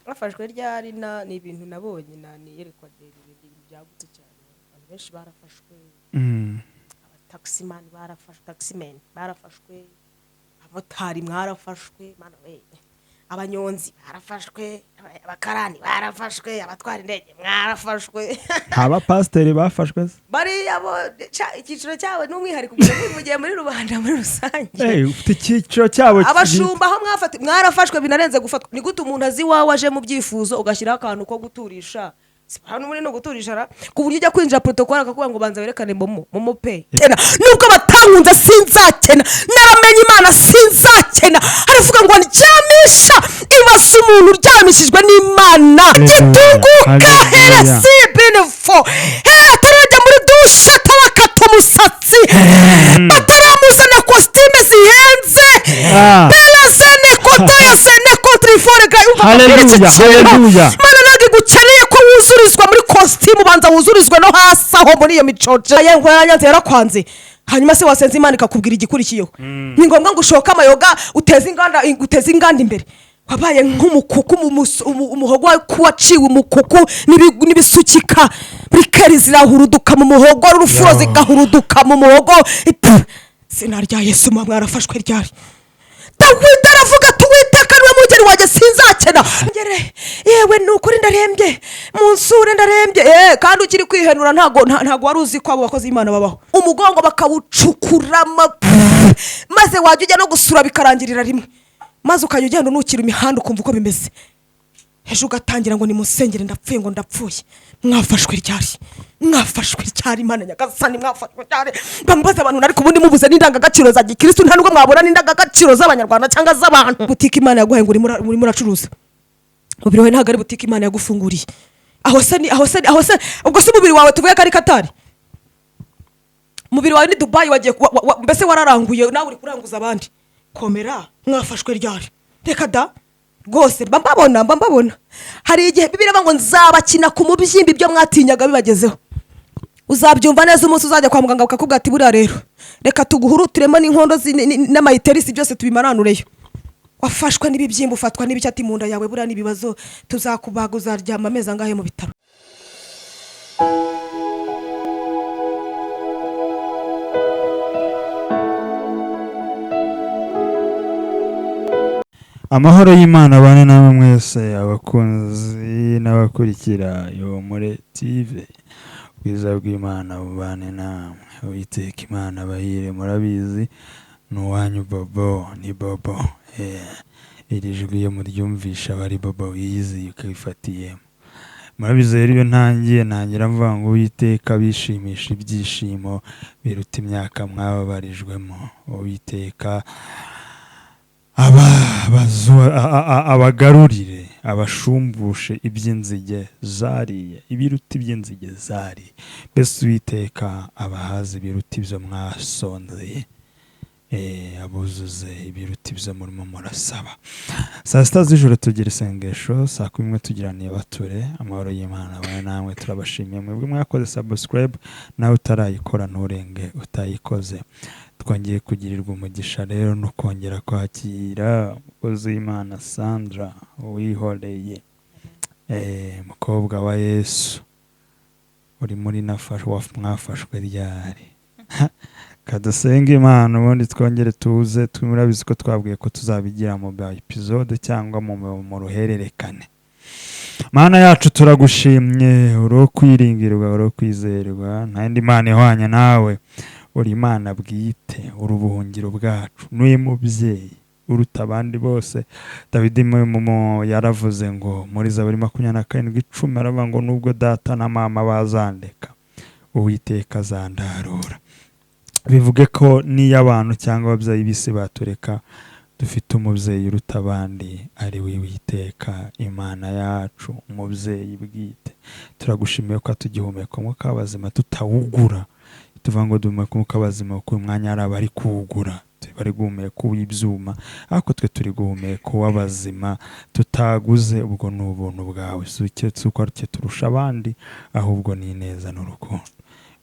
bafashwe ryari ni ibintu nabonye niyerekwa ibintu byagutse cyane abantu benshi barafashwe taximan barafashwe abamotari mwarafashwe mana we abanyonzi barafashwe abakarani barafashwe abatwara indege mwarafashwe abapasiteri bafashwe bariya bo icyiciro cyabo n'umwihariko mugiye muri rubanda muri rusange ufite icyiciro cyabo abashumba aho mwarafashwe binarenze gufatwa ni gute umuntu azi wawe aje mu byifuzo ugashyiraho akantu ko guturisha hano muri no guturisha ku buryo ujya kwinjira protocol akakuba ngo banza werekane momo pay nubwo batankunze sinzakena naramenye Imana sinzakena haravuga ngo ndyamisha ibase umuntu uryamishijwe n'Imana gitunguka heresi benefo atarajya muri dushe tabakata umusatsi ataramuzana costume zihenze belazene koto ya sene kontrifore haleluya gukeneye ko wuzurizwa muri costume ubanza wuzurizwe no hasi aho muri iyo micoce yanyanze yarakwanze hanyuma se wasenze Imana ikakubwira igikurikiyeho ni ngombwa ngo ushoka amayoga uteze inganda imbere wabaye nk'umukuku umuhogo waciwe umukuku n'ibisukika bikeri zirahuruduka mu muhogo urufuro zigahuruduka mu muhogo sinarya Yesu mwarafashwe ryari Dawidi aravuga tuwiteka niwe mugeni wanjye sinzakena ngere yewe nukuri ndarembye munsure ndarembye kandi ukiri kwihenura ntago wari uzi ko abo bakozi Imana babaho umugongo bakawucukurama maze wajya ujya no gusura bikarangirira rimwe maze ukajya ugenda unukira imihanda ukumva uko bimeze ejo ugatangira ngo nimusengere ndapfuye ngo ndapfuye mwafashwe ryari Imana nyagasani mwafashwe ryari bambaza abantu nari kubundi mubuze n'indangagaciro za gikristo nta nubwo mwabona n'indangagaciro z'abanyarwanda cyangwa z'abantu butike Imana yaguhaye ngo muri muracuruza mubiri wawe ntago ari butike Imana yagufunguriye aho se ubwo se umubiri wawe tuvuye kari Katari umubiri wawe ni Dubai wagiye mbese wararanguye nawe uri kuranguza abandi komera mwafashwe ryari reka da rwose mbabona hari igihe Bibiliya ngo nzabakina ku mubyimbi ibyo mwatinyaga bibagezeho uzabyumva neza umunsi uzajya kwa muganga bakakubwira ati buriya rero reka tuguhurutiremo n'inkondo n'amayiterisi byose tubimaranureyo wafashwe n'ibibyimba ufatwa n'ibicyati mu nda yawe buriya n'ibibazo tuzakubaga uzaryama amezi angahe mu bitaro amahoro y'Imana bane namwe mwese abakunzi n'abakurikira Ihumure TV ubwiza bw'Imana bubane namwe Uwiteka Imana bahire murabizi n'uwanyu Bobo ni Bobo iri jwi iyo muryumvisha bari Bobo wiyizi ukifatiyemo murabizi rero iyo ntangira mvuga ngo Uwiteka bishimisha ibyishimo biruta imyaka mwababarijwemo Uwiteka abagarurire abashumbushe iby'inzige zariye ibiruta iby'inzige zariye mbese Uwiteka abahazi ibiruta ibyo mwasonzeye abuzuze ibiruta ibyo murimo murasaba saa sita z'ijoro tugira isengesho saa 11 tugiraniye bature amahoro y'Imana bane namwe turabashimiye mwebwe mwakoze subscribe nawe utarayikora nturenge utayikoze twongeye kugirirwa umugisha rero no kongera kwakira umukozi w'Imana Sandra Uwihoreye mukobwa wa Yesu uri muri mwafashwe ryari kadusenga Imana ubundi twongere tuze murabizi ko twabwiye ko tuzabigira mu episode cyangwa mu ruhererekane Mana yacu turagushimye uro kwiringirwa uro kwizerwa nta yindi Mana ihwanye nawe uri Imana bwite uri ubuhungiro bwacu n'uye mubyeyi uruta abandi bose Dawidi yaravuze ngo muri Zaburi 27:10 aravuga ngo nubwo data na mama bazandeka Uwiteka azandarura bivuge ko niyo abantu cyangwa ababyeyi bisi batureka dufite umubyeyi uruta abandi ari we Uwiteka Imana yacu umubyeyi bwite turagushimiye ko atugihumeka mu kabazima tutawugura tuvuga ngo duhumeka mu kabazima ko umwanya ari abari kuwugura bari guhumeka uw'ibyuma ariko twe turi guhumeka uw'abazima tutaguze ubwo ni ubuntu bwawe si uko ari turusha abandi ahubwo ni neza n'urukundo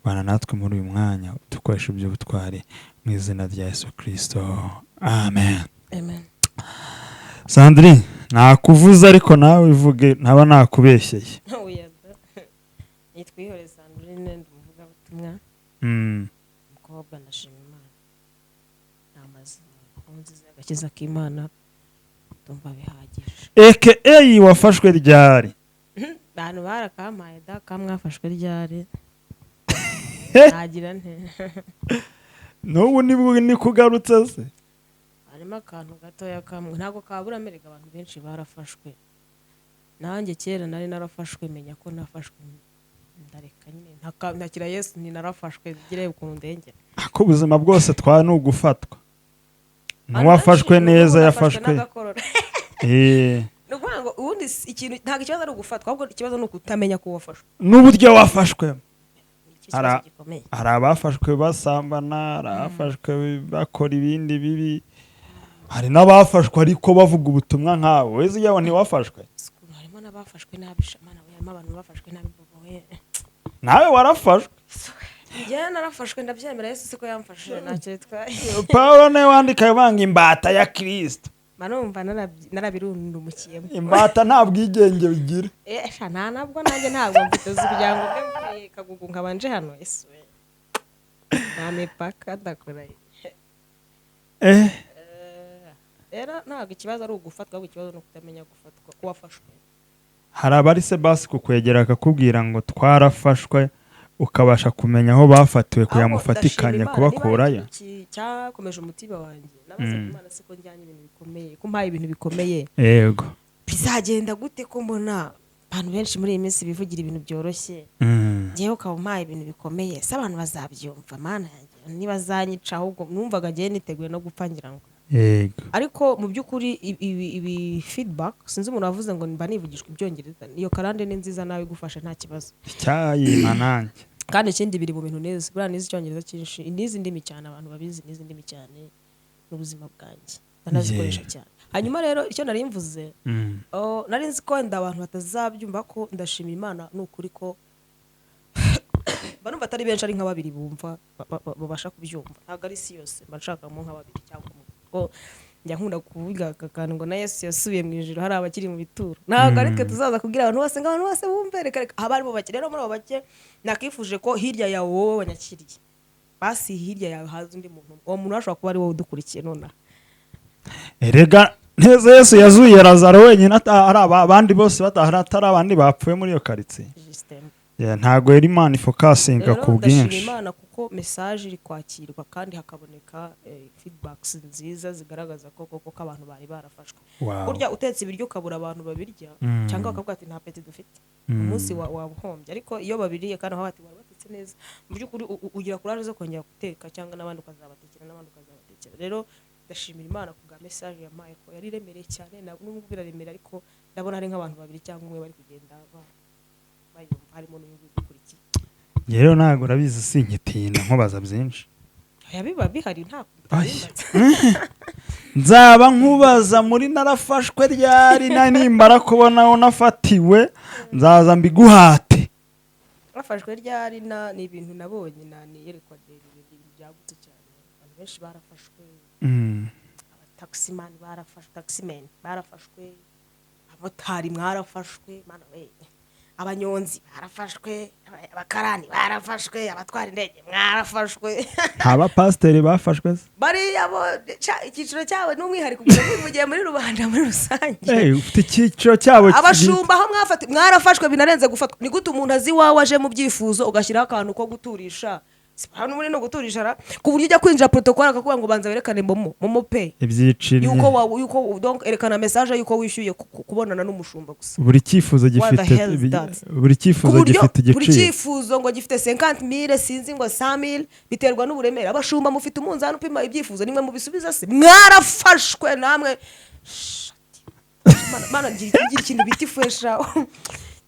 bana natwe muri uyu mwanya dukoresha ibyo butwari mu izina rya Yesu Kristo amen. Amen. Sandrine nakuvuza ariko nawe ivuge ntaba nakubeshyeye. nitwihoreza Sandrine ndumuvuga butumwa umukobwa ndashima Imana namaze nziza agakiza k'Imana tumva bihagije. wafashwe ryari? Bantu barakampaye da kamwafashwe ryari nagira nte n'ubu ni kugarutse se? harimo akantu gatoya kamwe ntabwo kabura Amerika abantu benshi barafashwe nanjye kera nari narafashwe menya ko nafashwe ndareka nyine ntakira Yesu ni narafashwe gireye ukuntu ndengera ko ubuzima bwose ni ugufatwa n'uwafashwe neza yafashwe nukuvuga ngo ubundi ikintu ntabwo ikibazo ari ugufatwa ahubwo ikibazo ni ukutamenya ko wafashwe n'uburyo wafashwe. hari abafashwe basambana, hari abafashwe bakora ibindi bibi, hari n'abafashwe ariko bavuga ubutumwa nkawe. wese yawe ntiwafashwe? harimo n'abafashwe nabi shamana we, harimo abantu bafashwe nabi we. nawe warafashwe? njye narafashwe ndabyemera Yesu siko yamfashije ntacyo bitwaye. Pawulo nawe wandika banga imbata ya Kristo. manumva narabirundumukiyemo. imbata nta bwigenge bigira. nta nabwo nanjye ntabwo mfite kugira ngo mbe kagugu nkabanje hano Yesu we nta mipaka ndakora. Rero ntabwo ikibazo ari ugufatwa ahubwo ikibazo ni ukutamenya gufatwa ko wafashwe. hari abari se basi kukwegera akakubwira ngo twarafashwe ukabasha kumenya aho bafatiwe kugira mufatikanye kubakurayo. cyakomeje umutima wanjye nabaza Imana siko njyanye ibintu bikomeye kumpaye ibintu bikomeye. Yego bizagenda gute ko mbona abantu benshi muri iyi minsi bivugira ibintu byoroshye ngewe ukaba umpaye ibintu bikomeye se abantu bazabyumva Mana yanjye ntibazanyica ahubwo numvaga ngiye niteguye no gupfa ngira ngo. Yego ariko mu by'ukuri ibi feedback sinzi umuntu wavuze ngo mba nivugishwa ibyongereza iyo karande ni nziza nawe igufasha nta kibazo cyayima nanjye. kandi ikindi biri mu bintu neza buriya nizi icyongereza cyinshi nizi ndimi cyane abantu babizi nizi ndimi cyane n'ubuzima bwanjye ndanazikoresha cyane. hanyuma rero icyo nari mvuze nari nzi ko wenda abantu batazabyumva ko ndashima Imana n'ukuri ko banumva atari benshi ari nka babiri bumva babasha kubyumva ntabwo ari isi yose mba nshakamo nka babiri cyangwa ko njya nkunda kuvuga akantu ngo na Yesu yasubiye mu ijuru hari abakiri mu bituro ntabwo ariko tuzaza kubwira abantu bose ngo abantu bose bumve reka haba harimo bake. rero muri abo bake nakifuje ko hirya yawe wowe wanyakiriye basi hirya yawe haza undi muntu uwo muntu ashobora kuba ari wowe udukurikiye nonaha. erega neza Yesu yazuye Lazaro wenyine atari abandi bose atari abandi bapfuye muri iyo karitsiye. ntago yari Imana ifokasinga ku bwinshi. ndashima Imana kuko message iri kwakirwa kandi hakaboneka feedbacks nziza zigaragaza ko abantu bari barafashwe. burya utetse ibiryo ukabura abantu babirya cyangwa bakavuga ati nta peti dufite umunsi wabuhombye ariko iyo babiriye kandi aho bati batetse neza mu by'ukuri ugira courage zo kongera guteka cyangwa n'abandi ukazabatekera rero ndashimira Imana ku bwa message yampaye ko yari remereye cyane n'ubwo biraremera ariko ndabona ari nk'abantu babiri cyangwa umwe bari kugenda harimo n'ubukurikiye. rero ntabwo urabizi sinkitinda nkubaza byinshi. biba bihari nta nzaba nkubaza muri narafashwe ryari nimara kubona nafatiwe nzaza mbiguhate. nafashwe ryari ni ibintu nabonye niyerekwa ibintu byagutse cyane abantu benshi barafashwe. taximan barafashwe abamotari mwarafashwe Mana we abanyonzi barafashwe abakarani barafashwe abatwara indege mwarafashwe abapasiteri bafashwe bariya bo icyiciro cyabo n'umwihariko kuvugiye muri rubanda muri rusange. ufite icyiciro cyabo abashumba aho mwarafashwe binarenze gufatwa. ni gute umuntu azi wawe aje mu byifuzo ugashyiraho akantu ko guturisha hano muri no guturisha ku buryo ujya kwinjira protocol akakuba ngo banza werekane momo pay ibyiciro yuko donc erekana message yuko wishyuye kubonana n'umushumba gusa. buri cyifuzo gifite igiciro. buri cyifuzo ngo gifite 50,000 sinzi ngo 100,000 biterwa n'uburemere. abashumba mufite umunzani upima ibyifuzo nimwe mu bisubiza se mwarafashwe namwe. Mana gira ikintu biti fresha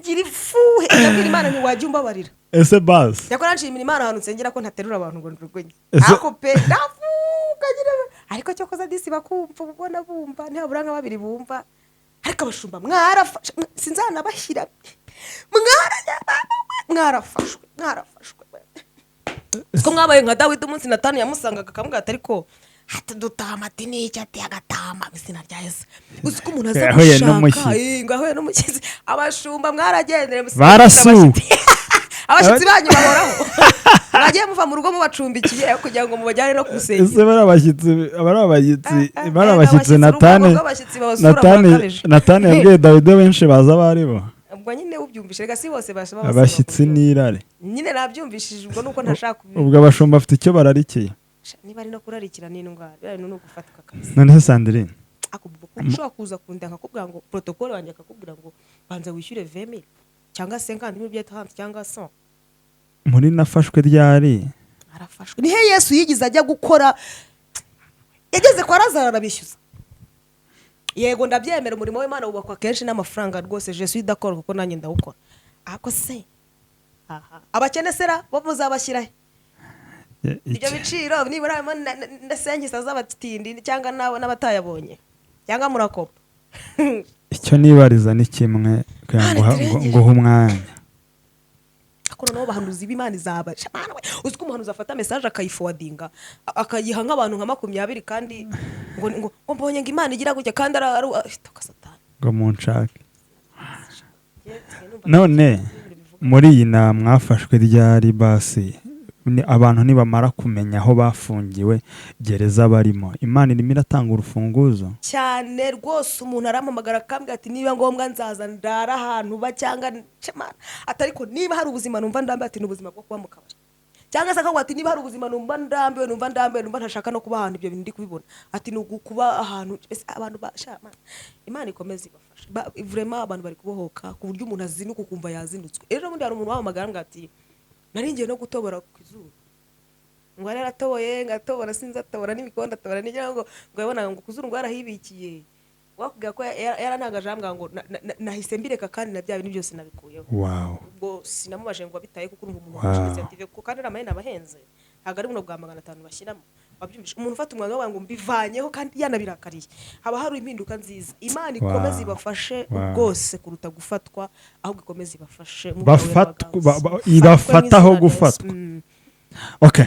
gira ifuhe ndabwira Imana ntiwajya umbabarira. ese basi yakora nshimira Imana ahantu nsengera ko ntaterura abantu ngo ndurwenye ako pe ndavuga gira ariko cyo koza disi bakumva ubona bumva ntabura nka babiri bumva ariko abashumba mwarafashwe sinzanabashyira mwarafashwe ko mwabaye nka Dawidi umunsi Natani yamusangaga akamubwira ati ariko ati dutama ati n'icyo ati agatama izina rya Yesu uzi ko umuntu aza Yahuye gushaka n'umushyitsi. ngo ahuye n'umushyitsi abashumba mwaragendere Barasuwe. abashyitsi banyu bahoraho mwagiye muva mu rugo mubacumbikiye kugira ngo mubajyane no kusengera ese bari abashyitsi Natani yabwiye Dawidi benshi baza bari bo ubwo nyine ubyumvise rega si bose bashaba abashyitsi n'irare nyine nabyumvishije ubwo nuko ntashaka ubwo abashumba bafite icyo bararikiye niba ari no kurarikira n'indwara bari no gufatika kabisa none se Sandrine akubwo ushobora kuza kunda akakubwira ngo protocole wanjye akakubwira ngo banza wishyure 20,000 cyangwa 50,000 by'ahandi cyangwa 100 muri nafashwe ryari arafashwe nihe Yesu yigize ajya gukora yageze kwa Lazaro arabishyuza yego ndabyemera umurimo w'Imana wubakwa kenshi n'amafaranga rwose je suis d'accord kuko nanjye ndawukora ako se abakene sera bo muzabashyira ibyo biciro nibura ndasengisa z'abatindi cyangwa n'abatayabonye cyangwa murakopa icyo nibariza ni kimwe ngo umwanya akora no bahanuzi b'Imana izabasha uzi ko umuhanuzi afata message akayiforwardinga akayiha nk'abantu nka 20 kandi ngo mbonye ngo Imana igira gutya kandi ari Satani ngo munshake none muri iyi na mwafashwe ryari basi abantu nibamara kumenya aho bafungiwe gereza barimo Imana irimo iratanga urufunguzo cyane rwose umuntu arampamagara akambwira ati niba ngombwa nzaza ndara ahantu ba cyangwa atariko niba hari ubuzima numva ndambiwe ati n'ubuzima bwo kuba mu kabari cyangwa se akagwa ati niba hari ubuzima numva ndambiwe numva ntashaka no kuba ahantu ibyo bintu ndi kubibona ati ni kuba ahantu abantu bashama Imana ikomeze ibafashe vraiment abantu bari kubohoka ku buryo umuntu azinuka kumva yazindutswe rero muri hari umuntu wahamagara ngo ati naringiye no gutobora ku izuru ngo aratoboye ngatobora sinzatobora n'imikonda atobora n'ijya ngo yabona ngo kuzuru ngo yarahibikiye wakubwira ko yarantangaje ambwa ngo nahise mbireka kandi na bya bintu byose nabikuyeho wow ubwo sinamubaje ngo abitaye kuko umuntu w'initiative ko kandi amahene abahenze ntago ari buno bwa 500 bashyiramo wabyumvisha umuntu ufata umwana wawe ngo mbivanyeho kandi yanabirakariye haba hari impinduka nziza Imana ikomeze ibafashe rwose kuruta gufatwa ahubwo ikomeze ibafashe ibafataho gufatwa okay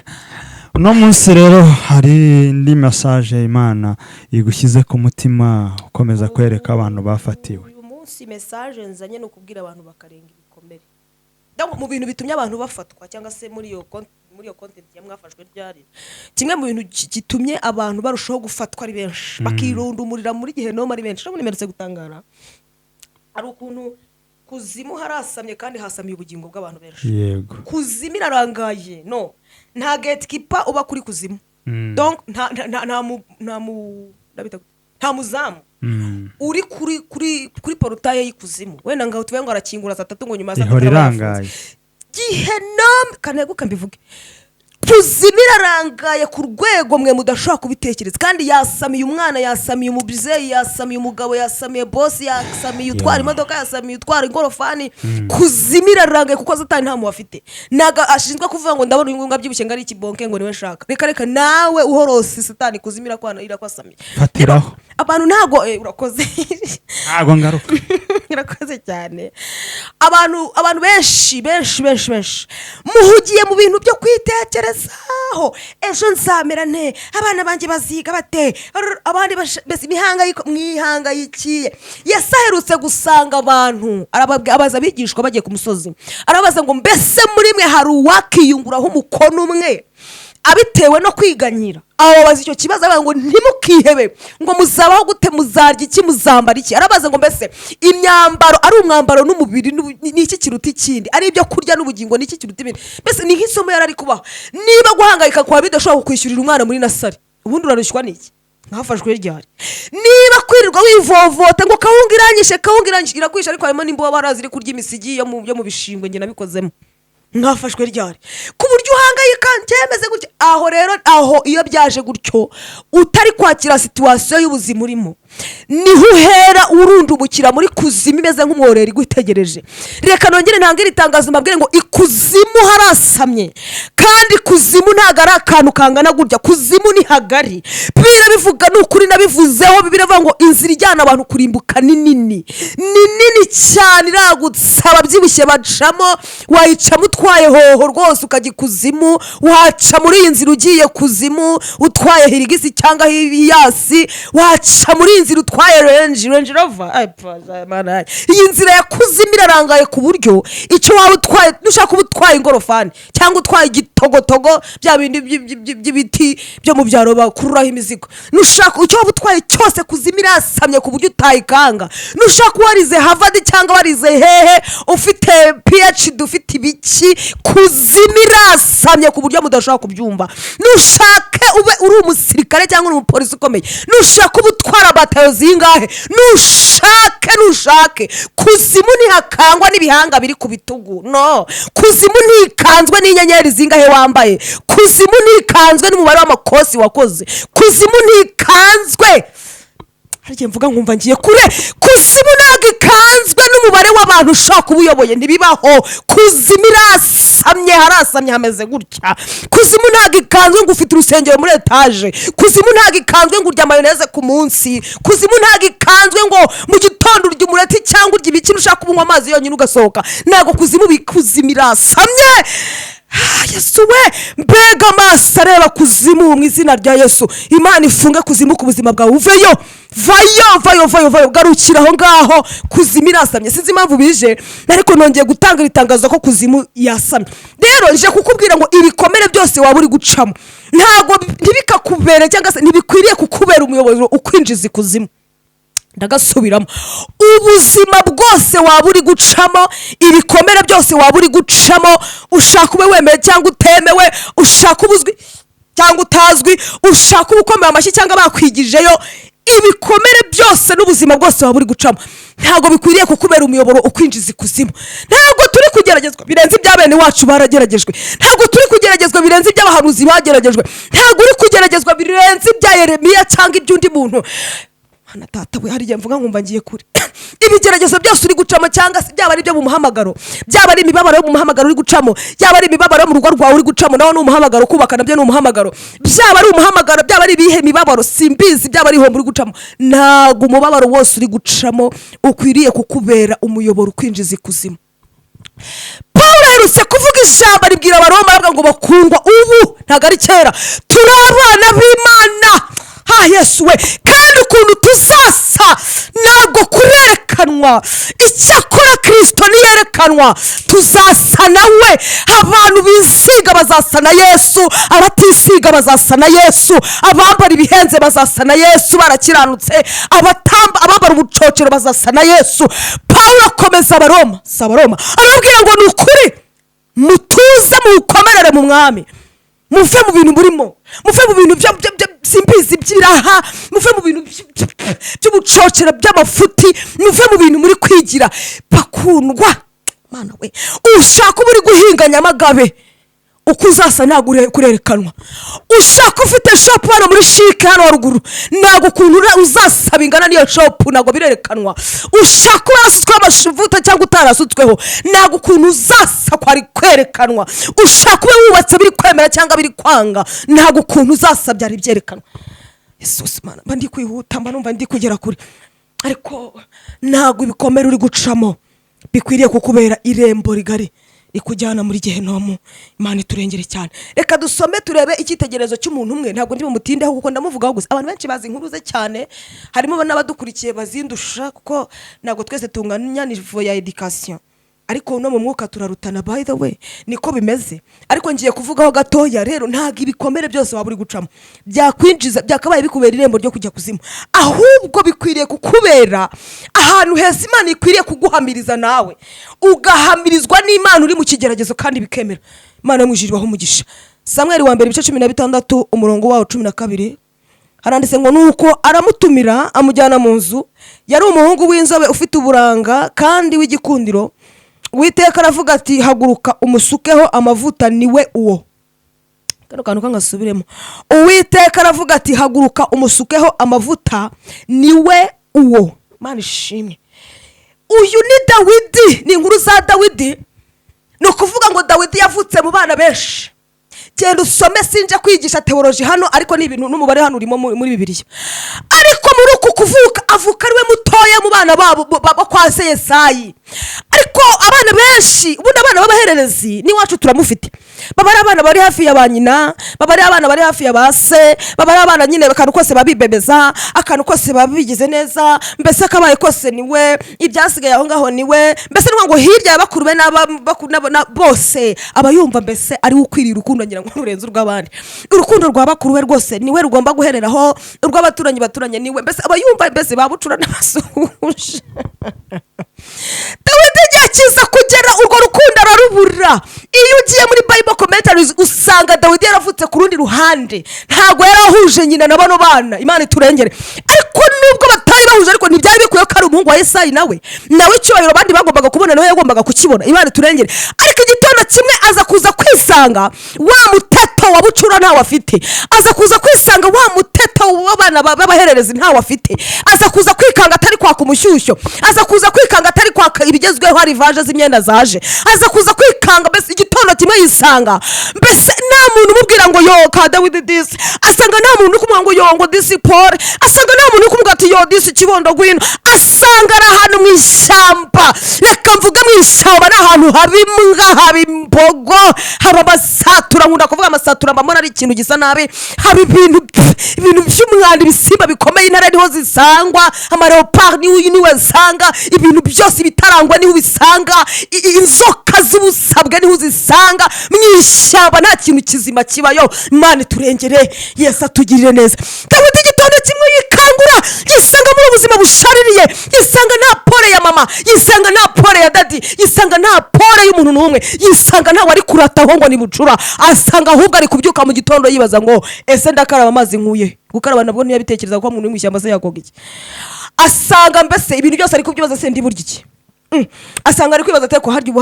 uno munsi rero hari indi message Imana igushyize ku mutima ukomeza kwereka abantu bafatiwe uyu munsi message nzanye no kubwira abantu bakarenga ibikomere mu bintu bitumye abantu bafatwa cyangwa se muri iyo content yamwafashwe ryari kimwe mu bintu gitumye abantu barushaho gufatwa ari benshi bakirundumurira muri gihe no ari benshi no nimeretse gutangara ari ukuntu kuzimu harasamye kandi hasamiye ubugingo bw'abantu benshi yego kuzimu irarangaye no nta gatekeeper uba kuri kuzimu donc nta muzamu uri kuri porutaye y'ikuzimu wenda ngaho tuvuye ngo arakingura saa 3 ngo nyuma saa 3 irangaye gihenam kaneguka mbivuge kuzimu irarangaye ku rwego mwe mudashobora kubitekereza kandi yasamiye umwana yasamiye umubyeyi yasamiye umugabo yasamiye boss yasamiye utwara imodoka yasamiye utwara ingorofani kuzimu irarangaye kuko Satani nta mu afite naga ashinzwe kuvuga ngo ndabona uyungunga byibushe ngari ikibonke ngo niwe nshaka reka nawe uhorose Satani kuzimu irakwasamiye fatiraho abantu ntago urakoze ntago ngaruka irakoze cyane abantu benshi muhugiye mu bintu byo kwitekerezaho ejo nzamera nte abana banjye baziga bate abandi bese mwihangayikiye yasaherutse gusanga abantu abaza bigishwa bagiye ku musozi arabaza ngo mbese muri mwe hari uwakiyunguraho umukono umwe abitewe no kwiganyira ababaza icyo kibazo abaga ngo ntimukihebe ngo muzabaho gute muzarya iki muzambara iki arabaza ngo mbese imyambaro ari umwambaro n'umubiri n'iki kiruta ikindi ari ibyo kurya n'ubugingo n'iki kiruta ibindi mbese ni nk'isomo yarari kubaho niba guhangayika kwa bidashobora kukwishyurira umwana muri nasari ubundi urarushywa n'iki nkafashwe ryari niba kwirirwa wivovota ngo kawunga iranyishe irakwisha ariko harimo n'imbuga barazi iri kurya imisigi yo mu bishingwe nge nabikozemo nkafashwe ryari ku buryo uhangayika cyemeze gutya aho rero iyo byaje gutyo utari kwakira situation y'ubuzima urimo niho uhera urundumukira muri kuzimu imeze nk'umworero igwitegereje. Reka nongere ntangire itangazo mbabwire ngo ikuzimu harasamye, kandi kuzimu ntabwo ari akantu kangana gutya, kuzimu ni hagari. Bibiliya bivuga, ni ukuri nabivuzeho, Bibiliya ivuga ngo inzira ijyana abantu kurimbuka ni nini, ni nini cyane, iragutse, ababyibushye bacamo, wayicamo utwaye hoho rwose ukajya ikuzimu, waca muri iyi nzira ugiye kuzimu utwaye hirigisi cyangwa hiyasi, waca muri iyi nzira utwaye Range Rover. Iyi nzira ya kuzimu irarangaye ku buryo icyo waba utwaye, nushaka kuba utwaye ingorofani cyangwa utwaye igitogotogo, bya bindi by'ibiti byo mu byaro bakururaho imizigo, nushaka icyo waba utwaye cyose, kuzimu irasamye ku buryo utayikanga. Nushaka warize Harvard cyangwa warize hehe, ufite PhD, ufite ibiki, kuzimu irasamye ku buryo mudashobora kubyumva. Nushake ube uri umusirikare cyangwa uri umupolisi ukomeye, nushaka uba utwara batayo zingahe, nushake, kuzimu ntihakangwa n'ibihanga biri ku bitugu, no. Kuzimu ntikanzwe n'inyenyeri zingahe wambaye, kuzimu ntikanzwe n'umubare w'amakosi wakoze, kuzimu ntikanzwe, harigiye mvuga nkumva ngiye kure, kuzimu ntabwo ikanzwe n'umubare w'abantu ushaka kuba uyoboye, ntibibaho. Kuzimu irasamye, harasamye hameze gutya. Kuzimu ntabwo ikanzwe ngo ufite urusengero muri etaje, kuzimu ntabwo ikanzwe ngo urya mayoneze ku munsi, kuzimu ntabwo ikanzwe ngo mu gitondo urya umureti cyangwa urya ibiki, ushaka kunywa amazi yonyine ugasohoka, ntabwo kuzimu kuzimu irasamye. Yesu we, mbega amaso areba kuzimu mu izina rya Yesu. Imana ifunge kuzimu ku buzima bwawe, uveyo, vayo, garukira aho ngaho, kuzimu irasamye. Sinzi impamvu bije, ariko nongeye gutanga itangazo ko kuzimu yasamye. Rero nje kukubwira ngo ibikomere byose waba uri gucamo ntabwo ntibikakubere cyangwa se ntibikwiriye kukubera umuyobozi ukwinjiza ikuzimu. Ndagasubiramo, ubuzima bwose waba uri gucamo, ibikomere byose waba uri gucamo, ushaka ube wemeye cyangwa utemewe, ushaka ubuzwi cyangwa utazwi, ushaka ubukomeye amashyi cyangwa bakwigijeyo, ibikomere byose n'ubuzima bwose waba uri gucamo ntabwo bikwiriye kukubera umuyoboro ukwinjiza ikuzimu. Ntabwo turi kugeragezwa birenze ibya bene wacu barageragejwe, ntabwo turi kugeragezwa birenze iby'abahanuzi bageragejwe, ntabwo uri kugeragezwa birenze ibya Yeremiya cyangwa iby'undi muntu. Hana tata we, harigiye mvuga nkumva ngiye kure. Ibigeragezo byose uri gucamo, cyangwa se byaba ari byo mu muhamagaro, byaba ari imibabaro yo mu muhamagaro uri gucamo, byaba ari imibabaro yo mu rugo rwawe uri gucamo, nawo ni umuhamagaro, kubaka nabyo ni umuhamagaro, byaba ari umuhamagaro, byaba ari ibihe mibabaro simbizi, byaba ari ihombo uri gucamo, ntabwo umubabaro wose uri gucamo ukwiriye kukubera umuyoboro ukwinjiza ikuzimu. Pawulo aherutse kuvuga ijambo ribwira Abaroma aravuga ngo bakundwa, ubu ntabwo ari kera, turi abana b'Imana. Yesu we, kandi ukuntu tuzasa ntabwo kurerekanwa, icyakora Kristo niyerekanwa tuzasa nawe. Abantu bisiga bazasa na Yesu, abatisiga bazasa na Yesu, abambara ibihenze bazasa na Yesu barakiranutse, abambara ubucocero bazasa na Yesu. Pawulo akomeza Abaroma, arababwira ngo ni ukuri, mutuze mukomerere mu mwami, muve mu bintu murimo, muve mu bintu simbizi by'iraha, muve mu bintu by'ubucocero by'amafuti, muve mu bintu muri kwigira. Bakundwa, Mana we, ushaka uba uri guhinga Nyamagabe, uko uzasa ntabwo kurerekanwa. Ushaka ufite shopu hano muri shike hano haruguru, ntabwo ukuntu uzasaba ingana n'iyo shopu ntabwo birerekanwa. Ushaka warasutsweho amashivuta cyangwa utarasutsweho, ntabwo ukuntu uzasa kwari kwerekanwa. Ushaka ube wubatse biri kwemera cyangwa biri kwanga, ntabwo ukuntu uzasa byari byerekanwa. Yesus Mana, mba ndi kwihuta, mba numva ndi kugera kure, ariko ntabwo ibikomere uri gucamo bikwiriye kukubera irembo rigari ikujyana muri Gehinomu. Imana iturengere cyane. Reka dusome turebe icyitegerezo cy'umuntu umwe, ntabwo ndi bumutindeho kuko ndamuvugaho gusa. Abantu benshi bazi inkuru ze cyane, harimo n'abadukurikiye bazindusha kuko ntabwo twese tunganya nivo ya education, ariko no mu mwuka turarutana. By the way, niko bimeze. Ariko ngiye kuvugaho gatoya. Rero ntabwo ibikomere byose waba uri gucamo byakwinjiza, byakabaye bikubera irembo ryo kujya kuzimu, ahubwo bikwiriye kukubera ahantu heza Imana ikwiriye kuguhamiriza, nawe ugahamirizwa n'Imana uri mu kigeragezo kandi bikemera. Imana yamujiriwaho umugisha. Samweli wa mbere ibice 16 umurongo wawo 12 haranditse ngo nuko aramutumira amujyana mu nzu, yari umuhungu w'inzobe ufite uburanga kandi w'igikundiro. Uwiteka aravuga ati, haguruka umusukeho amavuta, niwe uwo. kano kantu kangasubiremo. Uwiteka aravuga ati haguruka umusukeho amavuta, niwe uwo. Mana ishimwe. Uyu ni Dawidi, ni inkuru za Dawidi. Ni ukuvuga ngo Dawidi yavutse mu bana benshi. Genda usome, sinje kwigisha teoloji hano, ariko ni ibintu n'umubare hano urimo muri Bibiliya. Ariko muri uku kuvuka avuka ariwe mutoya mu bana babo kwa se Yesayi. Ariko abana benshi, ubundi abana b'abahererezi n'iwacu turamufite. Baba ari abana bari hafi ya ba nyina, baba ari abana bari hafi ya ba se, baba ari abana nyine akantu kose babibebeza, akantu kose babigize neza, mbese akabaye kose niwe, ibyasigaye aho ngaho niwe, mbese ni ngo hirya y'abakurube n'aba bose aba yumva mbese ari ukwiriye urukundo ngira ngo rurenze urw'abandi. Urukundo rwa bakuruwe rwose niwe rugomba guhereraho, urw'abaturanyi baturanye niwe, mbese aba yumva mbese babucura n'abasuhuje. Dawidi igihe kiza kugera urwo rukundo ararubura. Iyo ugiye muri Bible commentaries usanga Dawidi yaravutse ku rundi ruhande, ntago yarahuje nyina na bano bana, Imana iturengere. Ariko nubwo batari bahuje, ariko ntibyari bikuye ko ari umuhungu wa Yesayi nawe icyubahiro abandi bagombaga kubona nawe yagombaga kukibona, Imana iturengere. Ariko igitondo kimwe aza kuza kwisanga wa muteto wa bucura ntawe afite, aza kuza kwisanga wa muteto w'abana b'abahererezi ntawe afite, aza kuza kwikanga atari kwaka umushyushyo, aza kuza kwikanga atari kwaka ibigezweho, hari vaje z'imyenda zaje, aza kuza kwikanga mbese igitondo kimwe yisanga mbese nta muntu umubwira ngo yo ka Dawidi disi, asanga nta muntu kumubwira ngo yo ngo disi Paul, asanga nta muntu kumubwira ati yo disi Kibondo gwino, asanga ari ahantu mu ishyamba. Reka mvuge mu ishyamba ni ahantu haba imbwa, haba imbogo, haba amasatura. Nkunda kuvuga amasatura, mbona ari ikintu gisa nabi, haba ibintu by'umwanda, ibisimba bikomeye, intare niho zisangwa, amareopard niwe nsanga, ibintu byose bitarangwa niho ubisanga, inzoka z'ubusabwe niho uzisanga. Mu ishyamba nta kintu kizima kibayo. Imana iturengere, Yesu atugirire neza. Dawidi igitondo kimwe yikangura, yisanga muri ubuzima bushaririye, yisanga nta pole ya mama, yisanga nta pole ya dadi, yisanga nta pole y'umuntu n'umwe, yisanga ntawe ari kurataho ngo ni bucura, asanga ahubwo ari kubyuka mu gitondo yibaza ngo ese ndakaraba amazi nkuye. Gukaraba nabwo ntiyabitekereza ko umuntu uri mu ishyamba se yakoga iki. Asanga mbese ibintu byose ari kubyibaza, se ndi burya iki. Asanga ari kwibaza ateko harya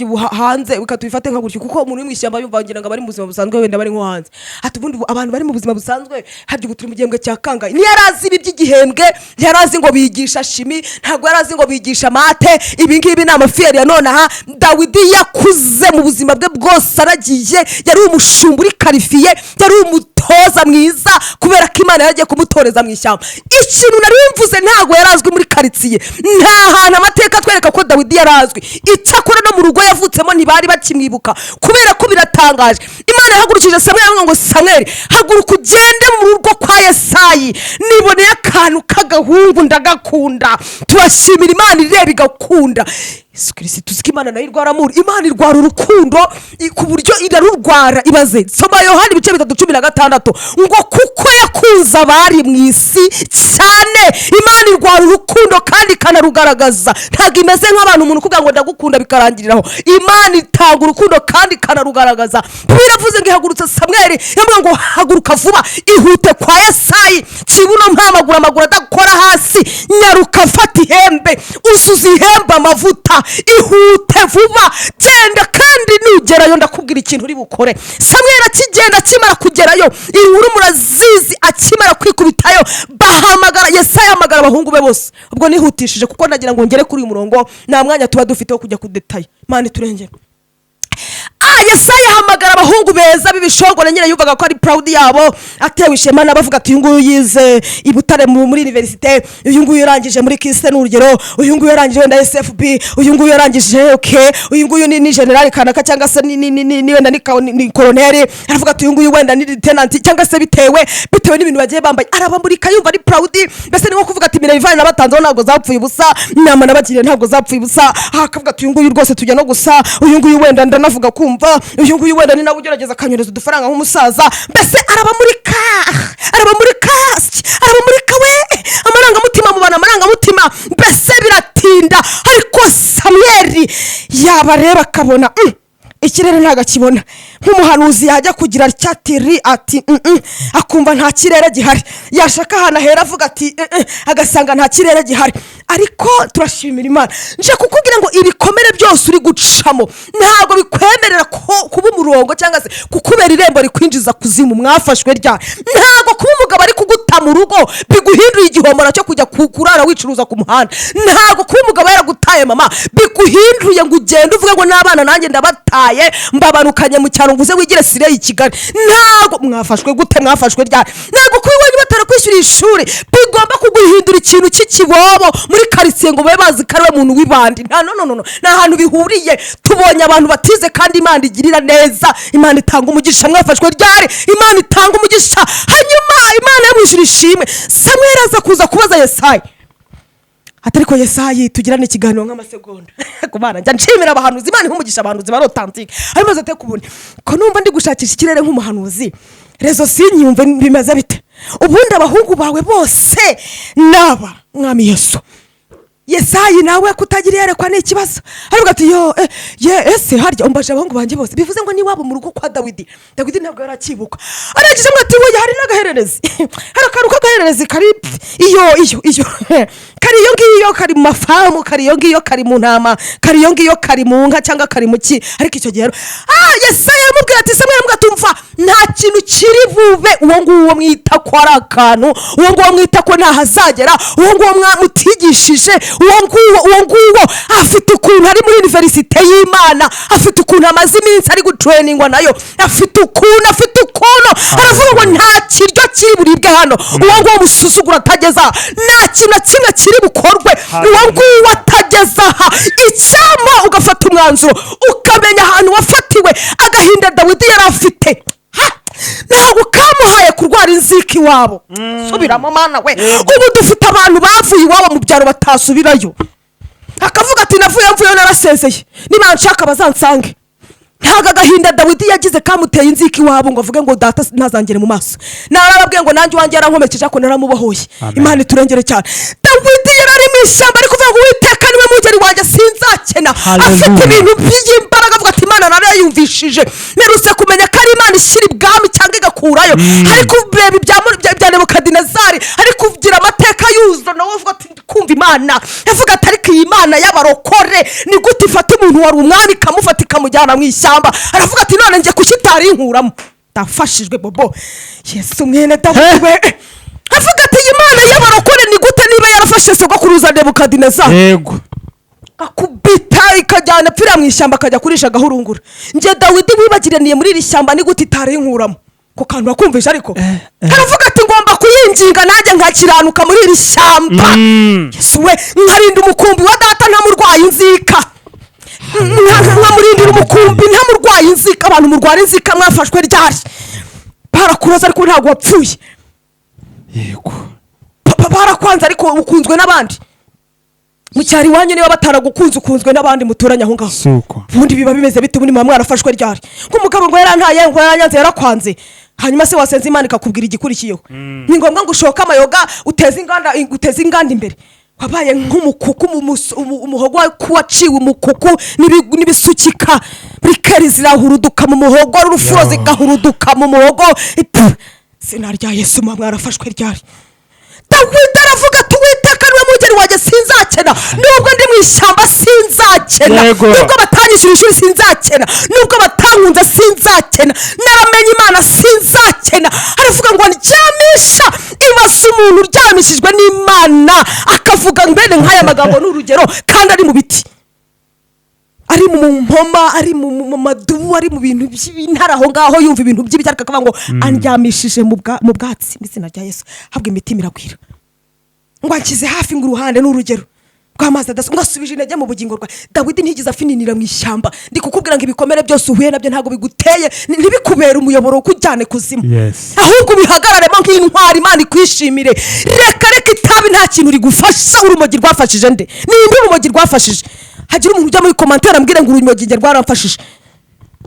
ubu hanze ukatubifate nka gutyo, kuko umuntu uri mu ishyamba yumva ngira ngo bari mu buzima busanzwe, wenda bari nko hanze. Ati ubundi abantu bari mu buzima busanzwe harya ubu turi mu gihembwe cya kangahe. Ni yarazi ibi by'igihembwe, yarazi ngo bigisha shimi, ntabwo yarazi ngo bigisha mate. Ibi ngibi ni amafiyeri ya none aha. Dawidi yakuze mu buzima bwe bwose aragiye, yari umushumba uri karifiye, yari umutoza mwiza, kubera ko Imana yagiye kumutoreza mu ishyamba. Ikintu nari mvuze ntabwo yarazwi muri karitsiye, nta hantu amateka twereka ko Dawidi yarazwi. Icyakora no mu rugo yavutsemo ntibari bakimwibuka, kubera ko biratangaje. Imana yahagurukije Samweli ngo Samweli haguruka ugende mu rugo kwa Yesayi, niboneye akantu k'agahungu ndagakunda. Turashimira Imana ireba igakunda. Yesu Kristo tuzi ko Imana nayo irwara amuru, Imana irwara urukundo ku buryo irarurwara. Ibaze soma Yohana ibice 3:16 ngo kuko yakunze abari mu isi cyane. Imana irwara urukundo kandi ikanarugaragaza, ntabwo imeze nk'abantu umuntu kugira ngo ndagukunda bikarangiriraho. Imana itanga urukundo kandi ikanarugaragaza. Biravuze ngo ihagurutse Samweli, yamwe ngo haguruka vuba, ihute kwa Yesayi, kibuno mpamagura amaguru adakora hasi, nyaruka fata ihembe, uzuza ihembe amavuta, ihute vuba, genda kandi nugerayo ndakubwira ikintu uri bukore. Samweli akigenda, akimara kugerayo, inkuru murazizi, akimara kwikubitayo bahamagara Yesayi, hamagara abahungu be bose. Ubwo nihutishije kuko nagira ngo ngere kuri uyu murongo, nta mwanya tuba dufite wo kujya ku detail. Imana iturengere. Yesayi ahamagara abahungu beza b'ibishongore, nyine yumvaga ko ari proud yabo, atewe ishema n'abavuga ati uyu nguyu yize i Butare muri universite, uyu nguyu yarangije muri Kiste n'urugero, uyu nguyu yarangije wenda SFB, uyu nguyu yarangije uyu nguyu ni general kanaka cyangwa se ni wenda ni colonel. Aravuga ati uyu nguyu wenda ni lieutenant, cyangwa se bitewe n'ibintu bagiye bambaye, arabamurika yumva ari proud. Mbese ni nko kuvuga ati Minerva n'abatanzeho ntabwo zapfuye ubusa, nama nabagiriye ntabwo zapfuye ubusa. Akavuga ati uyu nguyu rwose tujya no gusa, uyu nguyu wenda ndanavuga kumva, uyu nguyu wenda ni nawe ugerageza akanyereza udufaranga nk'umusaza. Mbese arabamurika we, amarangamutima mu bana, amarangamutima mbese biratinda. Ariko Samweli yabareba akabona ikirere ntago akibona. Nk'umuhanuzi yajya kugira cyatiri ati akumva nta kirere gihari, yashaka ahantu hera avuga ati agasanga nta kirere gihari. Ariko turashimira Imana, nje kukubwira ngo ibikomere byose uri gucamo ntago bikwemerera kuba umurongo cyangwa se kukubera irembo rikwinjiza kuzimu. Mwafashwe ryari? Ntago kuba umugabo ari kuguta mu rugo biguhinduye igihomora cyo kujya kurara wicuruza ku muhanda. Ntago kuba umugabo yaragutaye mama biguhinduye ngo ugende uvuge ngo n'abana nanjye ndabataye mbabanukanye mu cyaro nguze wigire Sire i Kigali. Ntago mwafashwe gute? Mwafashwe ryari? Ntago kuba iwanyu batarakwishyura ishuri bigomba kuguhindura ikintu cy'ikibobo muri karitsiye ngo babe bazi ko ari we muntu w'ibandi. No, nta hantu bihuriye. Tubonye abantu batize kandi Imana igirira neza. Imana itanga umugisha. Mwafashwe ryari? Imana itanga umugisha, hanyuma Imana yamwishyura ishimwe. Samweli aza kuza kubaza Yesayi atariko Yesayi tugirane ikiganiro nk'amasegonda kumana njya nshimira abahanuzi. Imana ihumugisha abahanuzi barotantike ariko zate kubone ko numva ndi gushakisha ikirere nk'umuhanuzi rezo sinyumve bimeze bite. Ubundi abahungu bawe bose naba mwami Yesu. Yesayi nawe kutagira yerekwa ni ikibazo. Aravuga ati ese harya umbaje abahungu banjye bose bivuze ngo ni wabo mu rugo kwa Dawidi ntabwo yarakibuka. Aragize ngo ati we hari n'agahererezi harakaruka agahererezi kari iyo kari iyo ngiyo kari mu mafamu, kari iyo ngiyo kari mu ntama, kari iyo ngiyo kari mu nka cyangwa kari mu ki. Ariko icyo gihe Yesayi aramubwira ati Samweli tumva nta kintu kiri bube uwo nguwo mwita ko ari akantu, uwo nguwo mwita ko ntahazagera, uwo nguwo mwamutigishije, uwo nguwo afite ukuntu ari muri universite y'Imana, afite ukuntu amaze iminsi ari gutrainingwa nayo, afite ukuntu aravuga ngo nta kiryo kiri buribwe hano. Uwo nguwo musuzugura atageza nta kintu na kimwe kiri bukorwe. Uwo nguwo atageza icyama ugafata umwanzuro ukamenya ahantu wafatiwe. Agahinda Dawidi yari afite ntabwo kamuhaye kurwara inzika iwabo. Subiramo mana we. Ubu dufite abantu bavuye iwabo mu byaro batasubirayo, akavuga ati navuye narasezeye nibanshaka bazansange. Ntago agahinda Dawidi yagize kamuteye inzika iwabo ngo avuge ngo data ntazangere mu maso. Narababwiye ngo nanjye wanjye yarankomekeje ko naramubohoye. Imana iturengere cyane. Dawidi yarari mu ishyamba ariko uvuga ngo Uwiteka niwe mugeri wanjye sinzakena. Afite ibintu by'imbaraga avuga ati Imana narayumvishije. Meruse kumenya ko ari Imana ishyira ibwami cyangwa igakurayo. Ariko ureba ibya Nebukadinezari ariko ugira amateka yuzo nawe uvuga ati kumva Imana. Yavuga ati ariko iyi Imana y'abarokore ni gute ifata umuntu wari umwami ikamufata ikamujyana mu ishyamba. Aravuga ati none ngiye kushitari inkuramo ndafashijwe bobo. Yesu mwene Dawidi we avuga ati Imana y'abarokore ni gute niba yarafashe sogokuruza Nebukadinezari yego akubita ikajyana pfira mu ishyamba akajya kurisha gahurungura. Nje Dawidi wibagiraniye muri iri shyamba ni gute itari inkuramo ko kantu bakumvisha. Ariko aravuga ati ngomba kuyinjinga nanjye nkakiranuka muri iri shyamba. Yesu we nkarinda umukumbi wa data ntamurwaye inzika, mwamurindira umukumbi ntamurwaye inzika. Abantu murwara inzika mwafashwe ryari? Barakuroza ariko ntabwo wapfuye. Yego barakwanze ariko ukunzwe n'abandi. Mu cyari wanyu niba bataragukunze ukunzwe n'abandi muturanye aho ngaho. Suko ubundi biba bimeze bite? Ubundi mwarafashwe ryari? Nk'umugabo ngo yarantaye ngo yaranyanze yarakwanze, hanyuma se wasenze Imana ikakubwira igikurikiyeho. Ni ngombwa ngo ushoka amayoga uteze inganda imbere. Wabaye nk'umukuku umuhogo waciwe umukuku n'ibisukika bikeri zirahuruduka mu muhogo, urufuro zigahuruduka mu muhogo. Sinarya Yesu mwarafashwe ryari? Dawidi aravuga ati Uwiteka niwe mugeri wanjye sinzakena. Nubwo ndi mu ishyamba sinzakena, nubwo batanyishyura ishuri sinzakena, nubwo batankunze sinzakena, naramenye Imana sinzakena. Aravuga ngo ndyamisha ibaze umuntu uryamishijwe n'Imana akavuga mbene nk'aya magambo n'urugero kandi ari mu biti, ari mu mpoma, ari mu madubu, ari mu bintu by'intara aho ngaho yumva ibintu by'ibiti ariko akavuga ngo andyamishije mu bwatsi n'izina rya Yesu habwe imitima iragwira. Ngo ankize hafi ngo uruhande n'urugero rw'amazi ngasubije intege mu bugingo rwa Dawidi. Ntigize afininira mu ishyamba. Ndi kukubwira ngo ibikomere byose uhuye nabyo ntabwo biguteye ntibikubera umuyoboro ukujyane kuzimu, ahubwo bihagararemo nk'intwari Imana ikwishimire. Reka itabi nta kintu rigufasha. Urumogi rwafashije nde? Nimba urumogi rwafashije hagira umuntu ujya muri commentaire ambwira ngo urumogi rwaramfashije.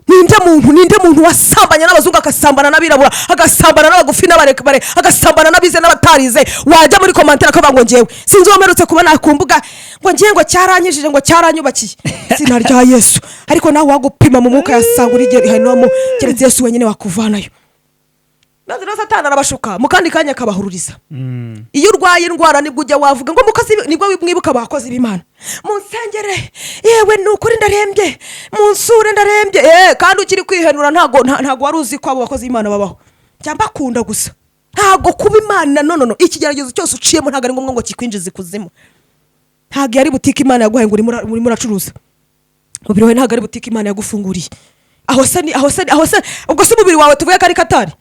ninde muntu wasambanya n'abazungu agasambana n'abirabura agasambana n'abagufi n'abarekare agasambana n'abize n'abatarize wajya muri komantere akavuga ngo ngewe sinzi uwamerutse kubona ku mbuga ngo ngewe ngo cyaranyijije ngo cyaranyubakiye izina rya Yesu ariko nawe wagupima mu mwuka yasanga uri henomo keretse Yesu wenyine wakuvanayo maze no Satani arabashuka mu kandi kanya akabahururiza iyo urwaye indwara nibwo ujya wavuga ngo mukozi nibwo mwibuka abakozi b'Imana munsengere yewe nukuri ndarembye munsure ndarembye kandi ukiri kwihenura ntago wari uzi ko abo bakozi b'Imana babaho cyamba kunda gusa ntago kuba Imana no ikigeragezo cyose uciyemo ntago ari ngombwa ngo kikwinjize kuzimu ntago yari butike Imana yaguhaye ngo uri muracuruza mubiri wawe ntago ari butike Imana yagufunguriye aho se ubwo se umubiri wawe tuvuye kari Katari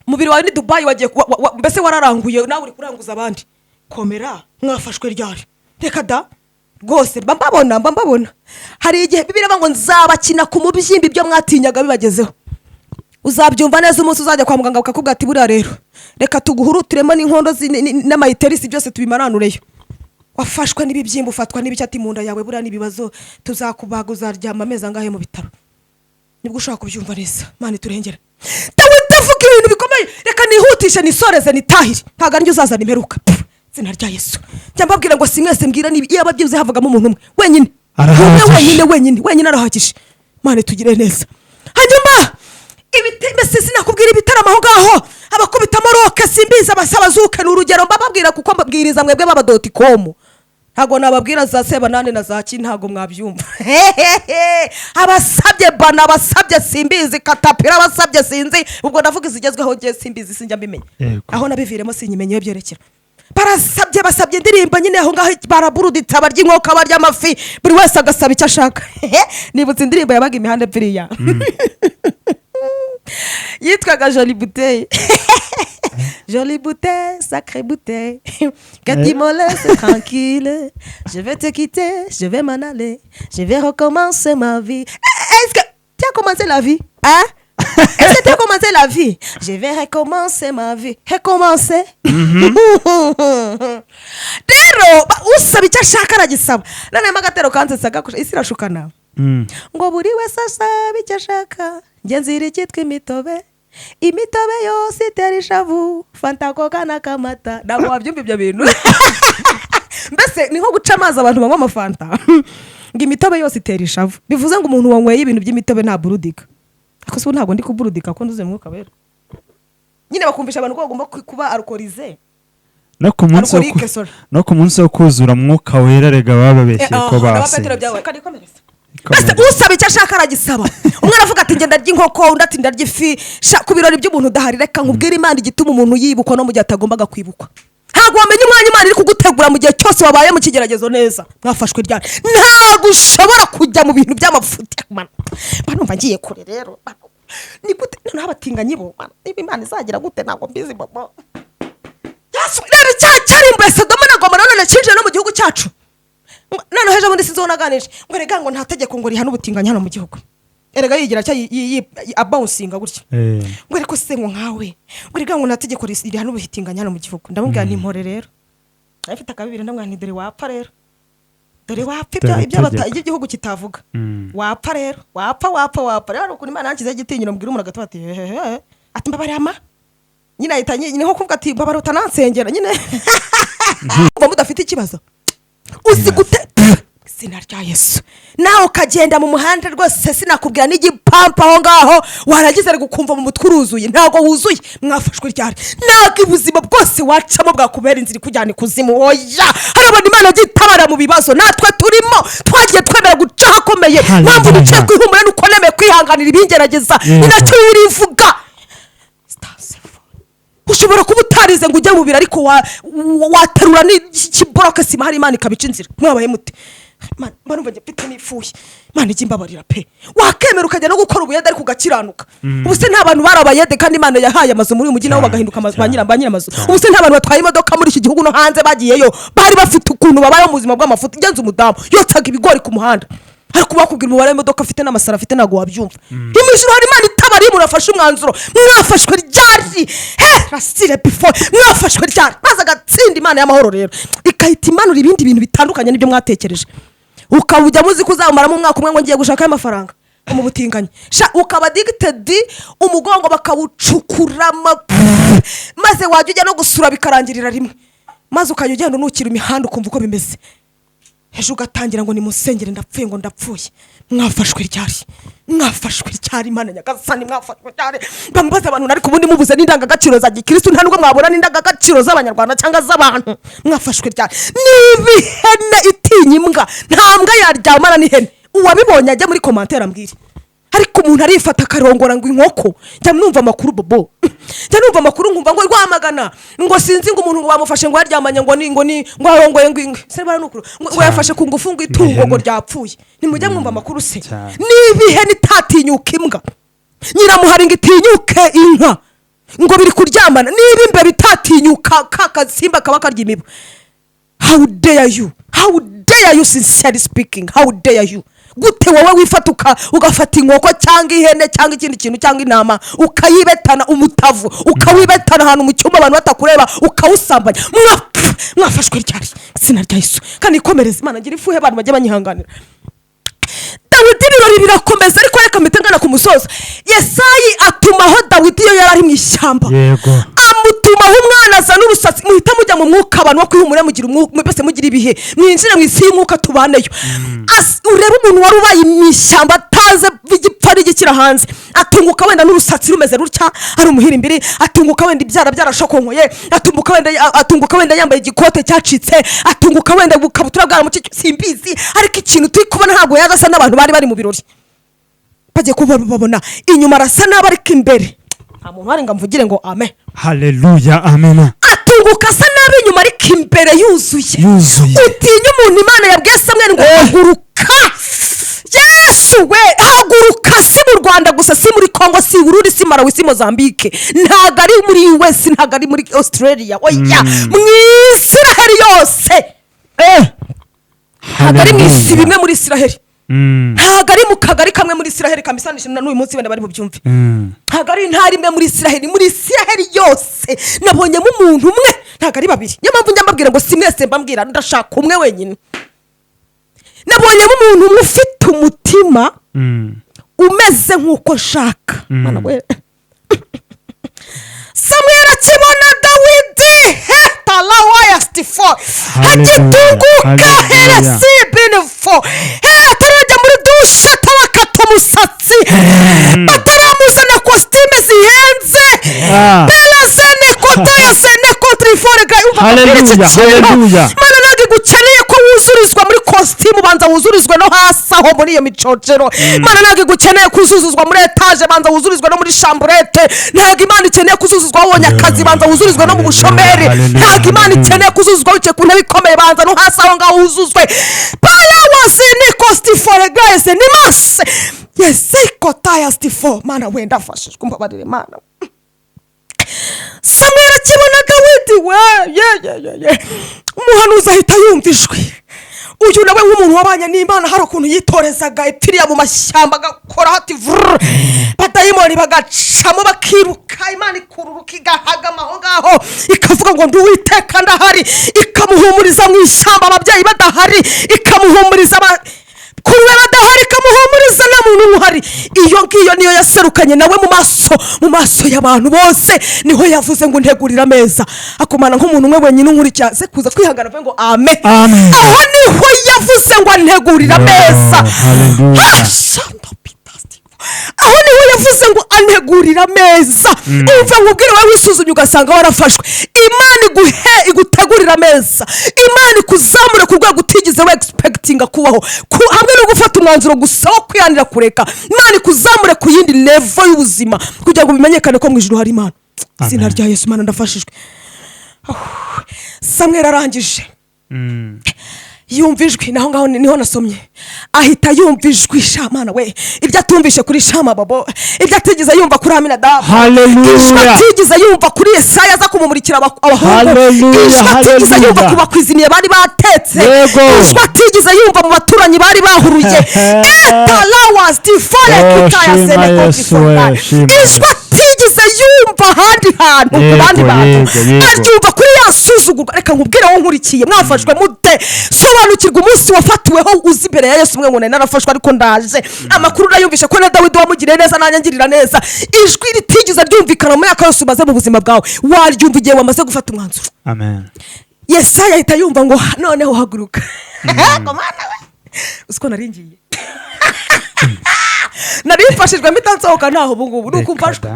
mubiri wawe ni Dubai wagiye mbese wararanguye nawe uri kuranguza abandi komera mwafashwe ryari reka da rwose mbabona hari igihe Bibiliya ngo nzabakina ku mubyimbi byo mwatinyaga bibagezeho uzabyumva neza umunsi uzajya kwa muganga bakakubwira ati buriya rero reka tuguhurutiremo n'inkondo n'amayiterisi byose tubimaranureyo wafashwe n'ibibyimba ufatwa n'ibicyati mu nda yawe buriya n'ibibazo tuzakubaga uzaryama amezi angahe mu bitaro nibwo ushaka kubyumva neza Imana iturengera ndavuga ibintu bikomeye reka nihutishe nisoreze nitahire ntago aryo uzazana imperuka izina rya Yesu njya mbabwira ngo simwese mbwira niba iyo ababyibuze havugamo umuntu umwe wenyine arahagije Imana tugire neza hanyuma mbese sinakubwira ibitaramo aho ngaho abakubita moroke simbiza abasabazuke n'urugero mbabwira kuko mbabwiriza mwebwe b'abadotikomu ntago nababwira za Sebanane na za Ki ntago mwabyumva abasabye bana abasabye simbizi katapira abasabye sinzi ubwo ndavuga izigezweho ngiye simbizi sinjya mbimenya aho nabiviremo sinyimenye byerekera basabye indirimbo nyine aho ngaho baraburuditsa barya inkoko barya amafi buri wese agasaba icyo ashaka nibutse indirimbo yabaga imihanda ebyiriya yitwaga Jolie Bouteille Jolie bouteille, sacrée bouteille, que tu me laisses tranquille. Je vais te quitter, je vais m'en aller. Je vais recommencer ma vie. Est-ce que tu as commencé la vie? Hein? Est-ce que tu as commencé la vie? Je vais recommencer ma vie. Recommencer? Rero, usaba icyo ashaka aragisaba. None magatero kanze sagakusha isi irashukana. Ngo buri wese asaba icyo ashaka. Nge nzira icyitwa imitobe yose itera ishavu fanta koka n'akamata ntabwo wabyumva ibyo bintu mbese ni nko guca amazi abantu banywa amafanta ngo imitobe yose itera ishavu bivuze ngo umuntu wanyweye ibintu by'imitobe nta burudika ariko se ntabwo ndi kuburudika ko nduze mwuka wera nyine bakumvisha abantu ko bagomba kuba alcoolize no ku munsi wo kuzura mwuka wera rega bababeshye ko base usaba icyo ashaka aragisaba umwe aravuga ati ngenda ndarya inkoko undi ati ndarya ifi ku birori by'umuntu udahari reka nkubwire Imana igituma umuntu yibukwa no mu gihe atagombaga kwibukwa ntabwo wamenya umwanya Imana iri kugutegura mu gihe cyose wabaye mu kigeragezo neza mwafashwe ryari ntabwo ushobora kujya mu bintu by'amafuti banumva ngiye kure rero ni gute n'abatinganyi bo niba Imana izagira gute ntabwo mbizi mama rero cyari mbese Sodoma na Gomora none cinjije no mu gihugu cyacu none heje bundi sizonaganije ngo rega ngo nta tegeko ngo rihana ubutinganya hano mu gihugu erega yigira cya abouncing gutya ngo ariko se ngo nkawe ngo rega ngo nta tegeko rihana ubutinganya hano mu gihugu ndamubwira ni mpore rero afite akabibiri ndamwira nti dore wapfa rero dore wapfa ibyo igihugu kitavuga wapfa rero wapfa rero kuri Imana yankize igitinyiro mbwira umuntu agatoba ati hehe ati mbabare ama nyine ahita nyine nko kuvuga ati mbabare utanansengera nyine umva mudafite ikibazo uzi gute izina rya Yesu nawe ukagenda mu muhanda rwose sinakubwira n'igipampa aho ngaho waragize ari gukumva mu mutwe uruzuye ntago wuzuye mwafashwe ryari ntago ubuzima bwose wacamo bwakubera inzira ikujyana ikuzimu oya harabona Imana gitabara mu bibazo natwe turimo twagiye twemera guca hakomeye mpamvu duciye kwihumura nuko nemeye kwihanganira ibingerageza ni nacyo birivuga ushobora kuba utarize ngo ujye mu biro ariko waterura n'ikiboroke sima hari Imana ikabica inzira mwabaye mute Imana umva njye nifuye Imana ijya imbabarira pe wakemera ukajya no gukora ubuyede ariko ugakiranuka ubu se nta bantu barabayede kandi Imana yahaye amazu muri uyu mujyi nabo bagahinduka amazu ba nyiramazu ubu se nta bantu batwaye imodoka muri iki gihugu no hanze bagiyeyo bari bafite ukuntu babayeho mu buzima bw'amafuti igenza umudamu yotsaga ibigori ku muhanda ariko bakubwira umubare w'imodoka afite n'amasara afite ntago wabyumva imijuru hari Imana itabari murafashe umwanzuro mwafashwe ryari rasire before mwafashwe ryari maze agatsinda Imana y'amahoro rero ikahita imanura ibindi bintu bitandukanye n'ibyo mwatekereje ukabujya muzi kuzamaramo umwaka umwe ngo ngiye gushaka amafaranga mu butinganyi ukaba addicted umugongo bakawucukurama maze wajya ujya no gusura bikarangirira rimwe maze ukajya ugenda unukira imihanda ukumva uko bimeze ejo ugatangira ngo nimusengere ndapfuye ngo ndapfuye mwafashwe ryari Imana nyagasani mwafashwe ryari bambaza abantu ariko ubundi mubuze n'indangagaciro za gikristo nta nubwo mwabona n'indangagaciro z'abanyarwanda cyangwa z'abantu mwafashwe ryari n'ibihene itinya imbwa nta mbwa yaryamana n'ihene uwabibonye ajya muri commentaire ambwire ariko umuntu arifata akarongora ngo inkoko njya numva amakuru bobo njya numva amakuru nkumva ngo rwamagana ngo sinzi ngo umuntu bamufashe ngo yaryamanye ngo arongoye ngo se baranukuru ngo yafashe ku ngufu ngo itungo ngo ryapfuye nimujya mwumva amakuru se nibihe nitatinyuka imbwa nyiramuharinga itinyuke inka ngo biri kuryamana niba imbere bitatinyuka kakasimba kaba karya imibu. How dare you sincerely speaking, how dare you? Gute wowe wifata ugafata inkoko cyangwa ihene cyangwa ikindi kintu cyangwa intama ukayibetana umutavu ukawibetana ahantu mu cyumba abantu batakureba ukawusambanya mwafashwe ryari sina rya Yesu kandi ikomereza Imana ngira ifuhe abantu bajye banyihanganira. Dawidi birori birakomeza ariko reka mitengana ku musozo. Yesayi atumaho Dawidi yo yari mu ishyamba amutumaho umwana azana urusatsi muhita mujya mu mwuka abantu wo kwihumura mugira umwuka bese mugira ibihe mwinjire mu isi y'umwuka tubaneyo ureba umuntu wari ubaye mu ishyamba ataze igipfari gikira hanze atunguka wenda n'urusatsi rumeze rutya ari umuhirimbiri atunguka wenda ibyara byarashokonkoye atunguka wenda yambaye igikote cyacitse atunguka wenda bukabutura bwara mu simbizi ariko ikintu turi kubona ntabwo yagasa n'abantu bari mu birori bagiye kubabona inyuma arasa n'aba ariko imbere nta muntu warenga mvugire ngo amen haleluya amen. atunguka asa n'aba inyuma ariko imbere yuzuye utinya umuntu Imana yabwiye Samweli ngo haguruka Yesu we haguruka si mu Rwanda gusa si muri Kongo si Burundi si Malawi si Mozambique ntago ari muri US ntago ari muri Australia oya mu Israel yose ntago ari mu isi bimwe muri Israel ntago ari mu kagari kamwe muri Israel kamisanisha na n'uyu munsi bene bari mu byumve ntago ari ntari imwe muri Israel yose nabonyemo umuntu umwe ntago ari babiri niyo mpamvu njya mbabwira ngo si mwese mbambwira ndashaka umwe wenyine. Nabonyemo umuntu umwe ufite umutima umeze nk'uko nshaka Samweli akibona Dawidi talawaya stifo hagitunguka heresi binefo atarajya muri dushe atarakata umusatsi ataramuzana kositime zihenze berazene kotayasene kotrifore haleluya Mana nagi gukeneye ko wuzurizwa muri kositimu banza wuzurizwe no hasi aho muri iyo micocero Mana nagi gukeneye kuzuzuzwa muri etaje banza wuzurizwe no muri chambrette ntago Imana ikeneye kuzuzuzwa wabonye akazi banza wuzurizwe no mu bushomeri ntago Imana ikeneye kuzuzuzwa wicaye ku ntebe ikomeye banza no hasi aho ngaho wuzuzwe palawasine kostifore guys ni mase yesikotaya stifo Mana wenda afashijwe umbabarire Mana. Samweli akibona Dawidi we umuhanuzi ahita yumva ijwi uyu nawe nk'umuntu wabanye n'Imana hari ukuntu yitorezaga ipfiriya mu mashyamba agakora hati badayimoni bagacamo bakiruka Imana ikururuka igahagama aho ngaho ikavuga ngo ndi Uwiteka ndahari ikamuhumuriza mu ishyamba ababyeyi badahari ikamuhumuriza kuruwe badahari ikamuhumuriza nta muntu uhari. Iyo ngiyo niyo yaserukanye nawe mu maso y'abantu bose niho yavuze ngo ntegurira ameza akomana nk'umuntu umwe wenyine unkurikira se kuza kwihangana avuga ngo amen aho niho yavuze ngo antegurira ameza aho niho yavuze ngo antegurira ameza umva nkubwire wowe wisuzumye ugasanga warafashwe Imana igutegurira ameza Imana ikuzamure ku rwego utigeze we expectinga kubaho hamwe no gufata umwanzuro gusa wo kwihanira kureka Imana ikuzamure ku yindi level y'ubuzima kugira ngo bimenyekane ko mu ijuru hari Imana. Izina rya Yesu Mana ndafashijwe. Samweli arangije yumva ijwi naho ngaho niho nasomye ahita yumva ijwi Shamana we ibyo atumvishe kuri Shama babo ibyo atigeze yumva kuri Aminadabu ibyo atigeze yumva kuri Yesaya aza kumumurikira abahungu ibyo atigeze yumva ku bakwiziniye bari batetse ibyo atigeze yumva mu baturanyi bari bahuruye etalawas tifole kutaya sene kotifona ibyo atigeze yumva ahandi hantu ku bandi bantu, aryumva kuri ya suzugurwa. Reka nkubwire wowe nkurikiye, mwafashwe mute? Sobanukirwa umunsi wafatiweho uzi imbere ya Yesu, mwe ngo narafashwe ariko ndaje. Amakuru nayumvishe ko na Dawidi wamugiriye neza nanjye ngirira neza. Ijwi ritigize ryumvikana mu myaka yose umaze mu buzima bwawe, waryumva igihe wamaze gufata umwanzuro. Amen. Yesaya ahita yumva ngo noneho haguruka. Komana we, usiko naringiye narimfashijwe mpita nsohoka ntaho ubu ngubu nuko mfashwe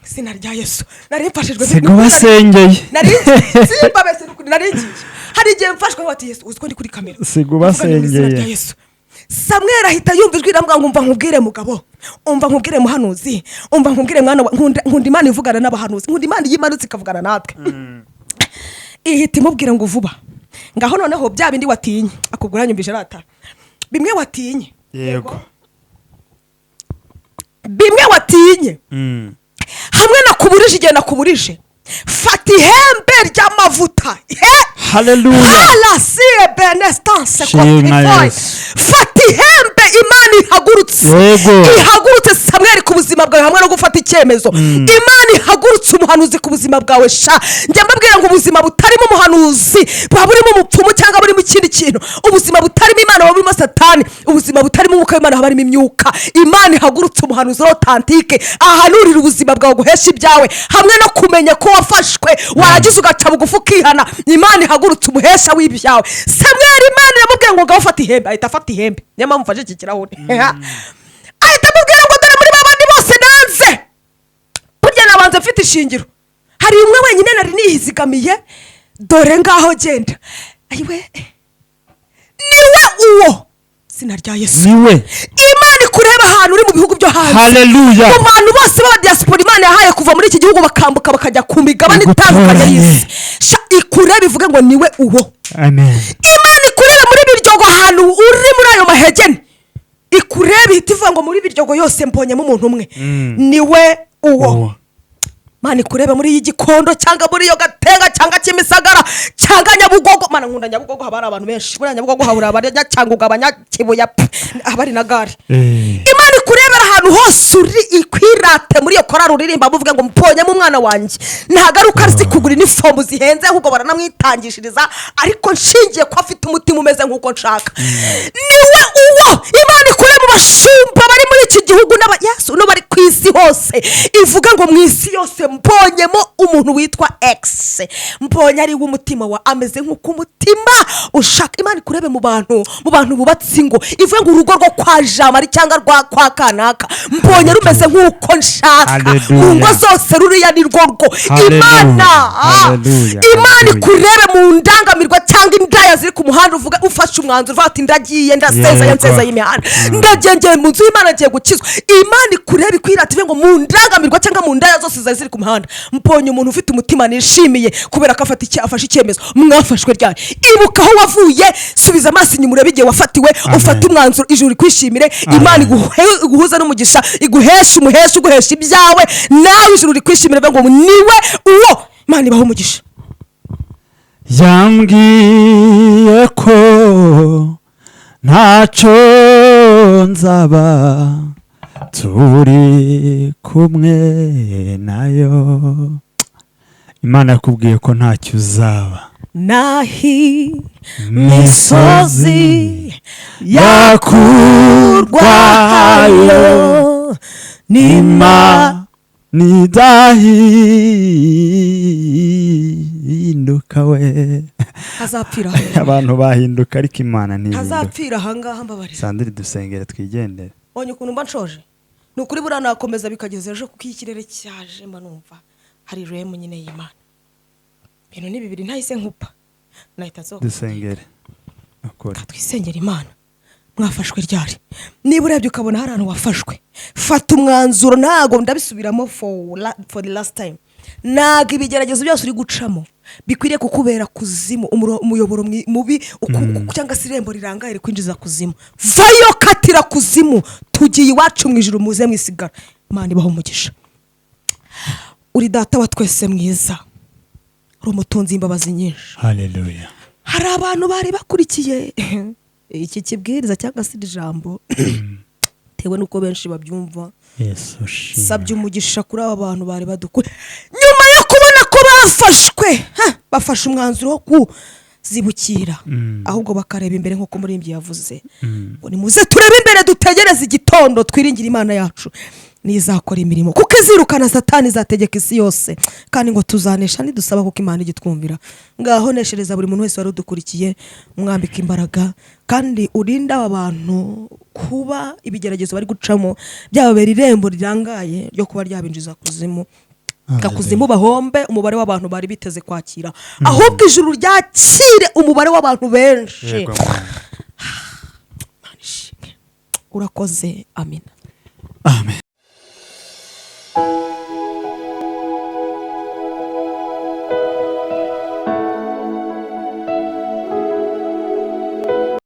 izina rya Yesu. Narimfashijwe sigo basengeye naringiye. Hari igihe mfashwe wati Yesu uziko ndi kuri kamera, sigo basengeye. Samweli ahita yumva ijwi riramubwira ngo umva nkubwire mugabo, umva nkubwire muhanuzi, umva nkubwire mwana nkunda Imana ivugana n'abahanuzi, nkunda Imana yimanutse ikavugana natwe. Ihita imubwira ngo vuba ngaho noneho bya bindi watinye akugura nyumvije rata bimwe watinye. Yego, bimwe watinye hamwe nakuburije igihe nakuburije, fata ihembe ry'amavuta. haleluya, halasiye benestance kotifoy, fata ihembe. Imana ihagurutse, ihagurutse Samweli ku buzima bwawe hamwe no gufata icyemezo. Imana ihagurutse umuhanuzi ku buzima bwawe. Sha njya mbabwira ngo ubuzima butarimo umuhanuzi buba burimo umupfumu cyangwa burimo ikindi kintu. Ubuzima butarimo Imana buba burimo Satani, ubuzima butarimo umwuka w'Imana haba harimo imyuka. Imana ihagurutse umuhanuzi authentique ahanurira ubuzima bwawe guhesha ibyawe hamwe no kumenya ko wafashwe waragize ugaca bugufi ukihana. Imana ihagurutse umuhesha w'ibyawe. Samweli Imana iramubwira ngo ngaho fata ihembe, ahita afata ihembe. Niyo mpamvu mfashe iki kirahuri. Ahita amubwira ngo dore muri babandi bose nanze, burya nabanze mfite ishingiro, hari umwe wenyine nari nihizigamiye, dore ngaho genda. Ayiwe niwe uwo, izina rya Yesu. niwe Imana ikureba ahantu uri mu bihugu byo hanze. haleluya, mu bantu bose b'aba diaspora Imana yahaye kuva muri iki gihugu bakambuka bakajya ku migabane itandukanye y'isi. Ikureba ivuge ngo niwe uwo. amen. Imana ikureba muri Biryogo ahantu uri muri ayo mahegene, ikureba ihita ivuga ngo muri Biryogo yose mbonyemo umuntu umwe, niwe uwo. Mana ikureba muri iyi Gikondo cyangwa muri iyo Gatenga cyangwa Kimisagara cyangwa Nyabugogo. Mana nkunda Nyabugogo, haba hari abantu benshi. Muri Nyabugogo habura abanya cyangwa ugabanya Kibuya, abari na gare. Imana ikurebera ahantu hose uri, ikwirate muri iyo korari uririmba buvuga ngo mponyemo umwana wanjye. Ntagaruka ari kugura inifomu zihenze ahubwo baranamwitangishiriza, ariko nshingiye ko afite umutima umeze nk'uko nshaka. Niwe uwo. Imana ikureba mu bashumba bari muri iki gihugu Yesu no bari ku isi hose, ivuga ngo mu isi yose mbonyemo umuntu witwa X, mbonye ari w'umutima wa ameze nk'uko umutima ushaka. Imana ikurebe mu bantu bubatse ingo, ivuga ngo urugo rwo kwa Jamari cyangwa rwa kwa Kanaka mbonye rumeze nk'uko nshaka. Mu ngo zose ruriya ni rwo rwo. Imana ikurebe mu ndangamirwa cyangwa indaya ziri ku muhanda, uvuga ufashe umwanzuro uvuga ati ndagiye ndaseza y'imihanda ndagengeye mu nzu y'Imana agiye gukizwa. Imana ikurebe ikwirate ngo mu ndangamirwa cyangwa mu ndaya zose ziri ku muhanda mbonye umuntu ufite umutima nishimiye kubera ko afashe icyemezo. Mwafashwe ryari? Ibuka aho wavuye, subiza amaso inyuma urebe igihe wafatiwe, ufate umwanzuro, ijuru rikwishimire. Imana iguhuza n'umugisha, iguhesha umuhesha, uguhesha ibyawe, nawe ijuru rikwishimire ngo niwe uwo. Imana ibaho umugisha. Yambwiye ko ntacyo nzaba turi kumwe nayo. Imana yakubwiye ko ntacyo uzaba. Nahi misozi yakurwayo nima nidahinduka we. Hazapfira abantu bahinduka ariko Imana ntihinduka. Hazapfira ahangaha mbabarira. Sandrine dusengere twigendere. Onye ukuntu mba nshoje. Ni ukuri buriya nakomeza bikageza ejo kuko ikirere cyaje mba numva hari remu nyine y'Imana. Ibintu ni bibiri ntahise nkupa. Nahita zo. Dusengere. Akora. Twisengera Imana. Mwafashwe ryari? Niba urebye ukabona hari ahantu wafashwe, fata umwanzuro. Ntago ndabisubiramo for the last time. Naga ibigeragezo byose uri gucamo bikwiriye kukubera kuzimu, umuyoboro mubi cyangwa se irembo rirangaye kwinjiza kuzimu. Vayo katira kuzimu, tugiye iwacu mu ijuru muze mwisigara. Imana ibaho umugisha. Uri data wa twese mwiza, uri umutunzi imbabazi nyinshi. Haleluya. Hari abantu bari bakurikiye iki kibwiriza cyangwa se ijambo tewe nuko benshi babyumva. Yesu shimwe. Sabye umugisha kuri aba bantu bari badukuri nyuma yo kubona ko bafashe umwanzuro wo kuzibukira ahubwo bakareba imbere nk'uko umurimbyi yavuze ngo nimuze turebe imbere dutegereze igitondo twiringira Imana yacu nizakora imirimo kuko izirukana Satani izategeka isi yose kandi ngo tuzanesha nidusaba kuko Imana igitwumvira. Ngaho neshereza buri muntu wese wari udukurikiye umwambika imbaraga kandi urinda aba bantu kuba ibigeragezo bari gucamo byababera irembo ryangaye ryo kuba ryabinjiza kuzimu kakuzimu bahombe umubare w'abantu bari biteze kwakira ahubwo ijuru ryakire umubare w'abantu benshi. Urakoze. Amina. Amen.